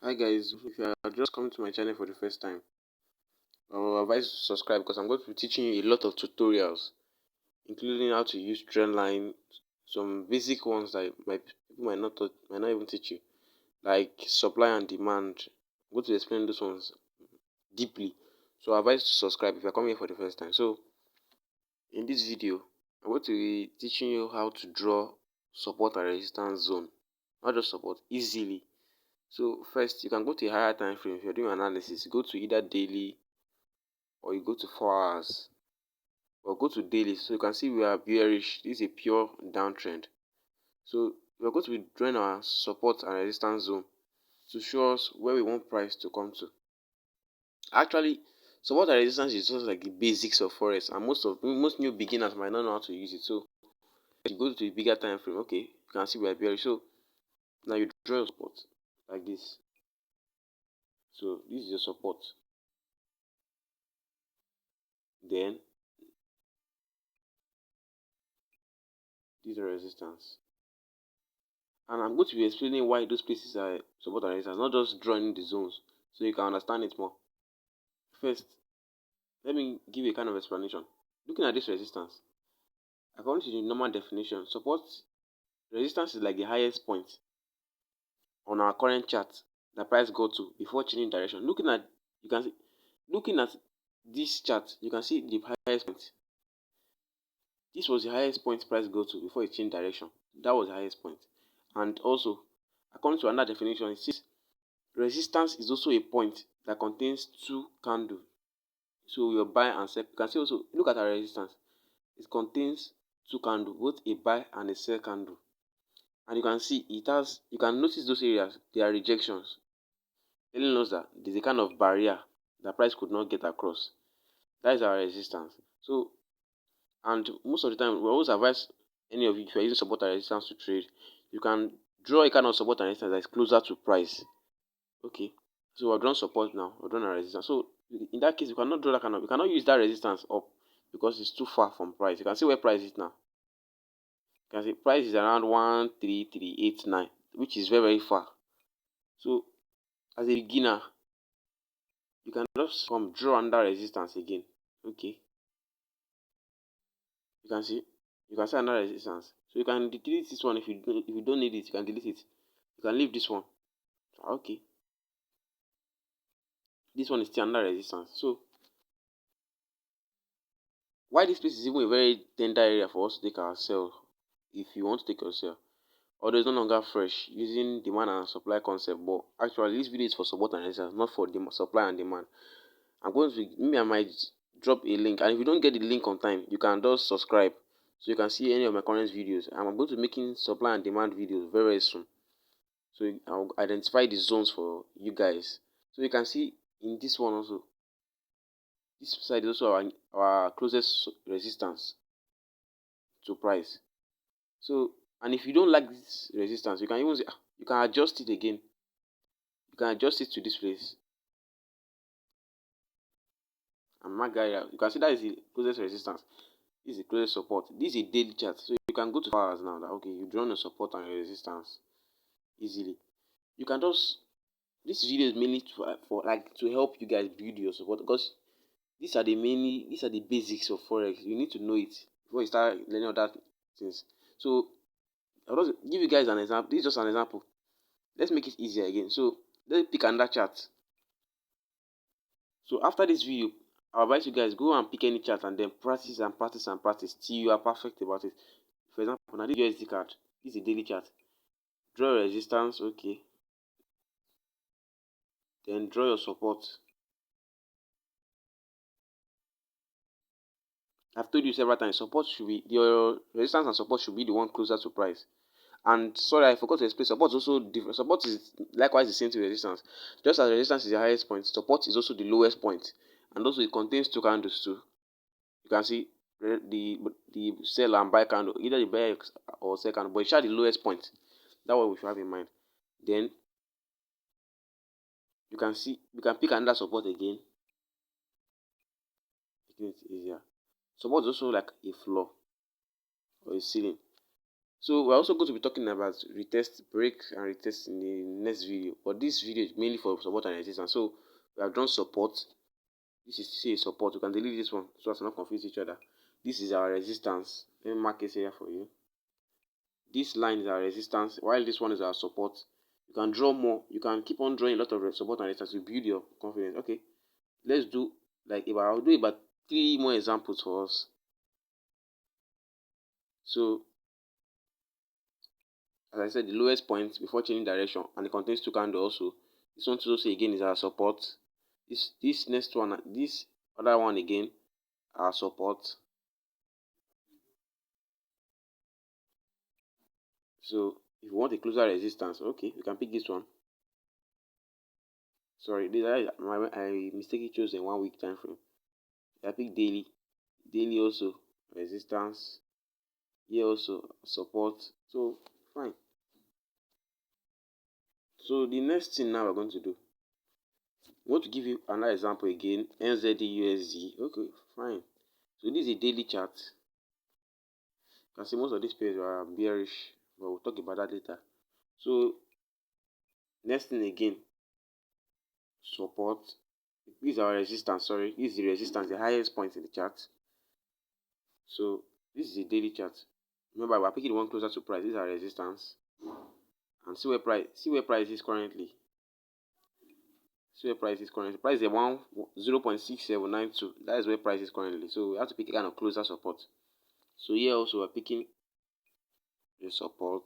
Hi guys, if you are just coming to my channel for the first time, I will advise you to subscribe because I'm going to be teaching you a lot of tutorials, including how to use trend line, some basic ones that people might not even teach you, like supply and demand. I'm going to explain those ones deeply. So I advise you to subscribe if you are coming here for the first time. So in this video, I'm going to be teaching you how to draw support and resistance zone, not just support, easily. So first, you can go to a higher time frame. If you're doing analysis, go to either daily or you go to 4 hours, or go to daily. So you can see we are bearish. This is a pure downtrend. So we're going to be drawing our support and resistance zone to show us where we want price to come to. Actually, support and resistance is just like the basics of forex, and most new beginners might not know how to use it. So you go to a bigger time frame. Okay, you can see we are bearish. So now you draw your support like this. So this is your support. Then this is the resistance. And I'm going to be explaining why those places are support and resistance, not just drawing the zones, so you can understand it more. First, let me give you a kind of explanation. Looking at this resistance, according to the normal definition, support resistance is like the highest point on our current chart that price go to before changing direction. Looking at this chart, you can see the highest point. This was the highest point price go to before it changed direction. That was the highest point. And also, according to another definition, it says resistance is also a point that contains two candles. So your buy and sell. You can see also, look at our resistance. It contains two candles, both a buy and a sell candle. And you can see you can notice those areas, they are rejections. Telling us that there's a kind of barrier that price could not get across. That is our resistance. So, and most of the time, we always advise any of you, if you're using support and resistance to trade, you can draw a kind of support and resistance that is closer to price. Okay, so we've drawn support now, we've drawn a resistance. So in that case, you cannot draw that kind of, you cannot use that resistance up because it's too far from price. You can see where price is now. You can see price is around 13389, which is very far. So as a beginner, you can just come draw under resistance again. Okay, you can see under resistance. So you can delete this one if you don't need it. You can delete it. You can leave this one. Okay, this one is still under resistance. So why this place is even a very tender area for us to take our sell, if you want to take your sell, although it's no longer fresh using demand and supply concept. But actually this video is for support and resistance, not for the supply and demand. I'm going to, maybe I might drop a link, and if you don't get the link on time, you can just subscribe so you can see any of my current videos. I'm going to be making supply and demand videos very, very soon, so I'll identify the zones for you guys. So you can see in this one also, this side is also our closest resistance to price. So, and if you don't like this resistance, you can even say, you can adjust it again. You can adjust it to this place. And mark that, you can see that is the closest resistance. This is the closest support. This is a daily chart. So you can go to hours now that okay, you've drawn a support and a resistance easily. You can just, this video is mainly for like to help you guys build your support, because these are the basics of forex. You need to know it before you start learning other things. So I'll just give you guys an example. This is just an example. Let's make it easier again. So let's pick another chart. So after this video, I advise you guys go and pick any chart and then practice and practice and practice till you are perfect about it. For example, now this USD card, this is a daily chart. Draw your resistance, okay. Then draw your support. I've told you several times, support should be, your resistance and support should be the one closer to price. And sorry, I forgot to explain. Support is also different. Support is likewise the same to resistance. Just as resistance is the highest point, support is also the lowest point, and also it contains two candles too. You can see the sell and buy candle, either the buy or sell candle, but it's the lowest point. That's what we should have in mind. Then you can see we can pick another support again. Making it easier. Support is also like a floor or a ceiling. So we're also going to be talking about retest break and retest in the next video. But this video is mainly for support and resistance. So we have drawn support. This is say support. You can delete this one so as to not confuse each other. This is our resistance. Let me mark this area for you. This line is our resistance, while this one is our support. You can draw more. You can keep on drawing a lot of support and resistance to build your confidence. Okay, let's do I'll do about 3 more examples for us. So as I said, the lowest point before changing direction, and it contains 2 candles also. This one to say again is our support. This next one, this other one again, our support. So if you want a closer resistance, okay, you can pick this one. Sorry, I mistakenly chose a 1 week time frame. I pick daily. Daily also resistance. Here also support. So fine. So the next thing now we're going to do, I want to give you another example again. NZD Okay, fine. So this is a daily chart. You can see most of these pairs are bearish, but we'll talk about that later. So next thing again, support. This is our resistance. Sorry, this is the resistance, the highest point in the chart. So this is a daily chart. Remember, we're picking the one closer to price. This is our resistance, and see where price is currently. See where price is currently. Price is 0.6792. That is where price is currently. So we have to pick a kind of closer support. So here also we're picking the support.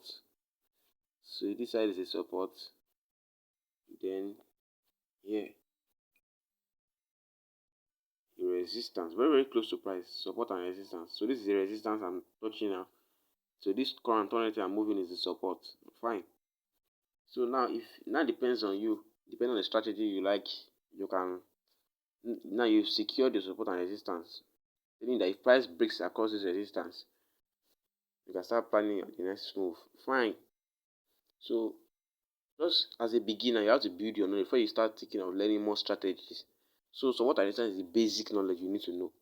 So this side is a support. Then here the resistance. Very, very close to price. Support and resistance. So this is the resistance I'm touching now. So this current quantity I'm moving is the support. Fine. So now depends on you. Depending on the strategy you like, you can now you've secured the support and resistance. Meaning that if price breaks across this resistance, you can start planning the next move. Fine. So just as a beginner, you have to build your knowledge before you start thinking of learning more strategies. So support and resistance is the basic knowledge you need to know.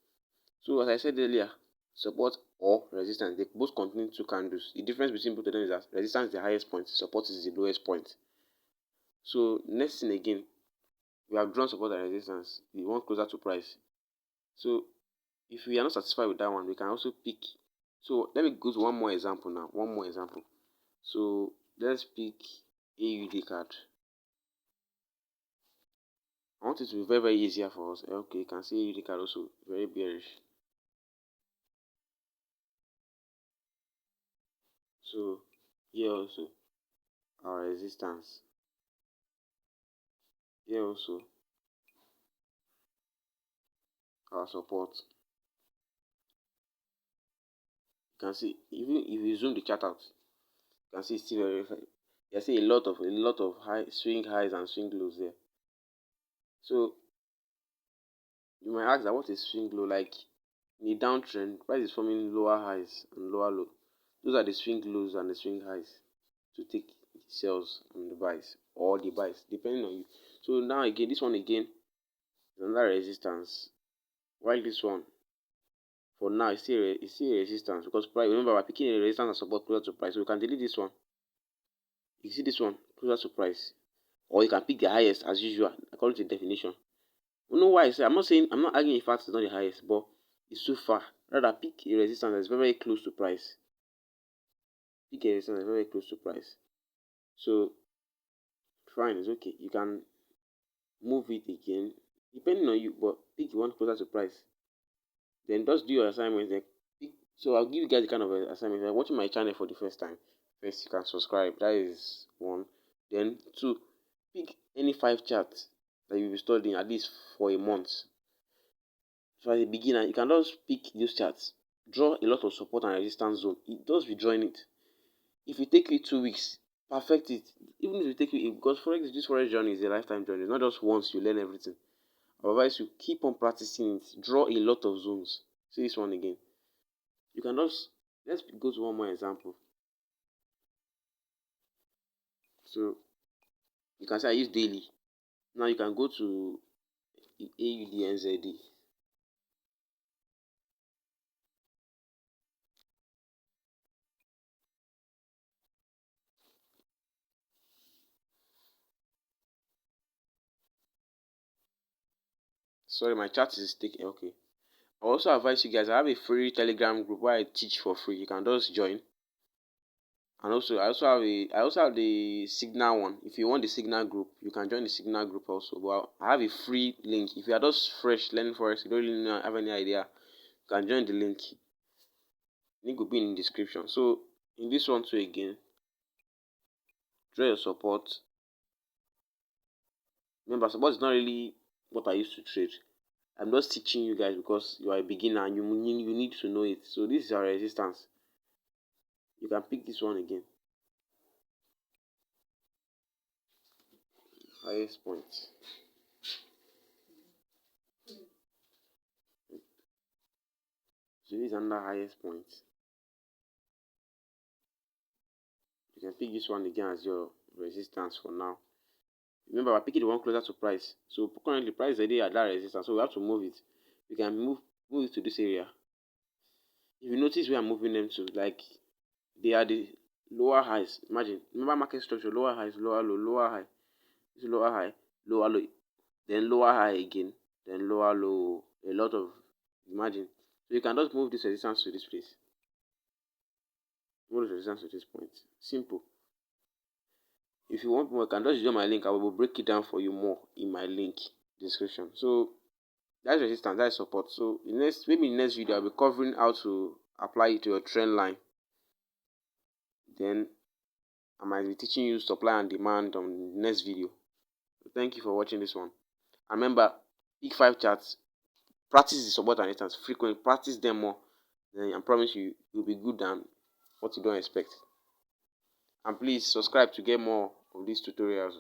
So as I said earlier, support or resistance, they both contain 2 candles. The difference between both of them is that resistance is the highest point, support is the lowest point. So next thing again, we have drawn support and resistance, the one closer to price. So if we are not satisfied with that one, we can also pick. So let me go to one more example now. One more example. So let's pick AUD card. I want it to be very, very easier for us. Okay, you can see AUD card also very bearish. So here also our resistance. Here also our support. You can see even if you zoom the chart out, you can see it's still very. You can see a lot of high swing highs and swing lows there. So you might ask that what is swing low like? In a downtrend, price is forming lower highs and lower low. Those are the swing lows and the swing highs to take the sells and the buys or the buys, depending on you. So now again, this one again is another resistance. While this one for now is still a resistance because price. Remember, we're picking a resistance and support closer to price, so we can delete this one. You see this one closer to price, or you can pick the highest as usual according to the definition. You know why I say I'm not arguing in fact it's not the highest, but it's too far. Rather pick a resistance that's very, very close to price. Pick a resistance that's very close to price. So fine, it's okay. You can move it again depending on you, but pick the one closer to price. Then just do your assignments. Then pick. So I'll give you guys a kind of a assignment. If you're watching my channel for the first time, first you can subscribe. That is one. Then two, pick any 5 charts that you'll be studying at least for a month. So as a beginner, you can just pick those charts, draw a lot of support and resistance zone. Just be drawing it. If it take you 2 weeks, perfect it. Even if it take you, because this forex journey is a lifetime journey. It's not just once you learn everything. Otherwise, you keep on practicing it. Draw a lot of zones. See this one again. You can just let's go to one more example. So you can say I use daily. Now you can go to AUDNZD. Sorry, my chat is taking. Okay. I also advise you guys. I have a free Telegram group where I teach for free. You can just join. And also, I also have the Signal one. If you want the Signal group, you can join the Signal group also. But I have a free link. If you are just fresh learning Forex, you don't really have any idea, you can join the link. Link will be in the description. So in this one too again, draw your support. Remember, support is not really what I used to trade. I'm just teaching you guys because you are a beginner and you need to know it. So this is our resistance. You can pick this one again. Highest point. So this is under highest point. You can pick this one again as your resistance for now. Remember, we're picking the one closer to price. So currently price is already at that resistance, so we have to move it. We can move it to this area. If you notice where I'm moving them to, like they are the lower highs. Imagine, remember market structure: lower highs, lower low, lower high, this lower high, lower low, then lower high again, then lower low. A lot of, imagine. So you can just move this resistance to this place. Move the resistance to this point. Simple. If you want more, you can just use my link. I will break it down for you more in my link description. So that's resistance, that's support. So maybe in the next video I'll be covering how to apply it to your trend line. Then I might be teaching you supply and demand on the next video. So thank you for watching this one. And remember, pick 5 charts, practice the support and resistance frequently, practice them more. Then I promise you you'll be good than what you don't expect. And please subscribe to get more of these tutorials.